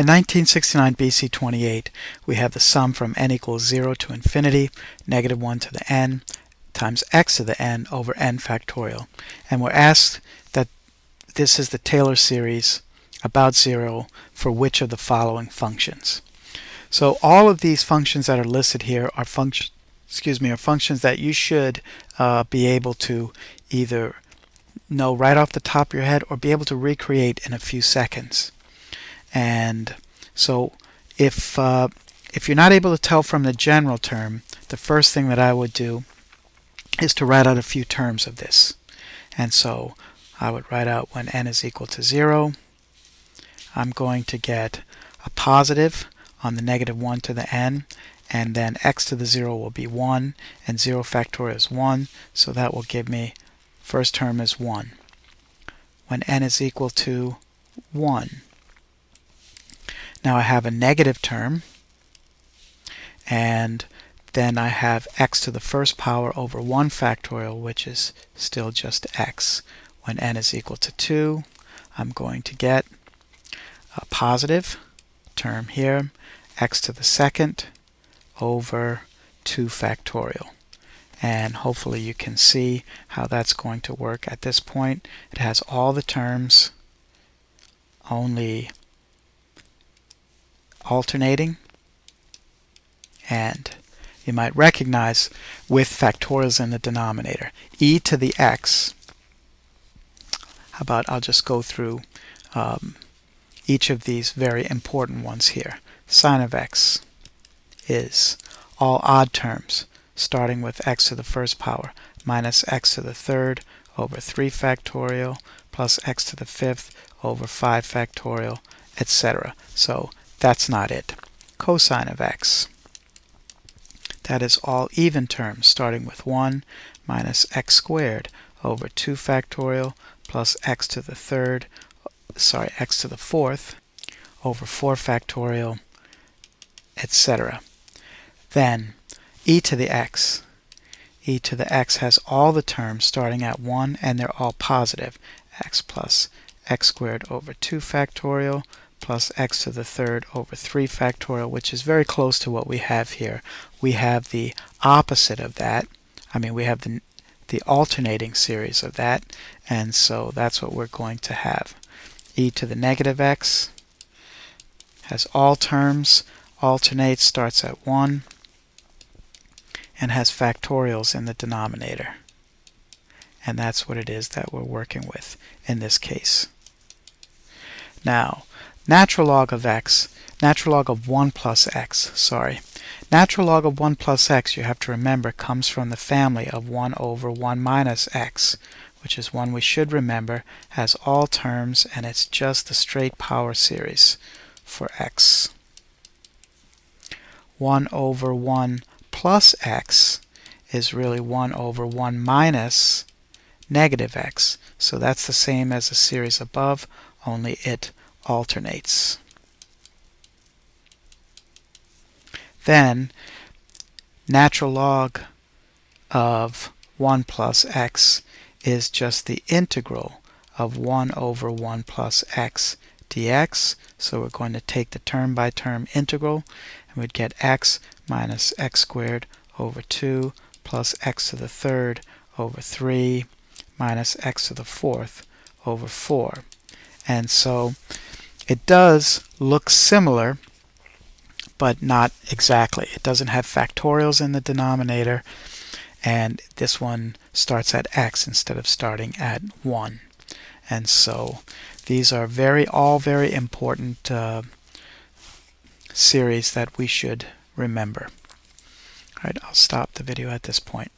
In 1969 BC 28, we have the sum from n equals 0 to infinity, negative 1 to the n, times x to the n over n factorial. And we're asked that this is the Taylor series about 0 for which of the following functions. So all of these functions that are listed here are functions that you should be able to either know right off the top of your head or be able to recreate in a few seconds. And so if you're not able to tell from the general term, the first thing that I would do is to write out a few terms of this. And so I would write out when n is equal to 0, I'm going to get a positive on the negative 1 to the n, and then x to the 0 will be 1, and 0 factorial is 1, so that will give me, first term is 1. When n is equal to 1, now I have a negative term, and then I have x to the first power over 1 factorial, which is still just x. When n is equal to 2, I'm going to get a positive term here, x to the second over 2 factorial. And hopefully you can see how that's going to work at this point. It has all the terms, only alternating, and you might recognize with factorials in the denominator. E to the x, how about I'll just go through each of these very important ones here. Sine of x is all odd terms starting with x to the first power minus x to the third over 3 factorial plus x to the fifth over 5 factorial, etc. So that's not it. Cosine of x, that is all even terms starting with 1 minus x squared over 2 factorial plus x to the fourth over 4 factorial, etc. Then e to the x. E to the x has all the terms starting at 1, and they're all positive. X plus x squared over 2 factorial plus x to the third over 3 factorial, which is very close to what we have here. We have the opposite of that. We have the alternating series of that, and so that's what we're going to have. E to the negative x has all terms, alternates, starts at 1, and has factorials in the denominator. And that's what it is that we're working with in this case. Now, natural log of 1 plus x, Natural log of 1 plus x, you have to remember, comes from the family of 1 over 1 minus x, which is one we should remember, has all terms, and it's just the straight power series for x. 1 over 1 plus x is really 1 over 1 minus negative x. So that's the same as the series above, only it alternates. Then natural log of 1 plus x is just the integral of 1 over 1 plus x dx. So we're going to take the term by term integral, and we'd get x minus x squared over 2 plus x to the third over 3 minus x to the fourth over 4. And so it does look similar, but not exactly. It doesn't have factorials in the denominator, and this one starts at x instead of starting at 1. And so these are all very important series that we should remember. All right, I'll stop the video at this point.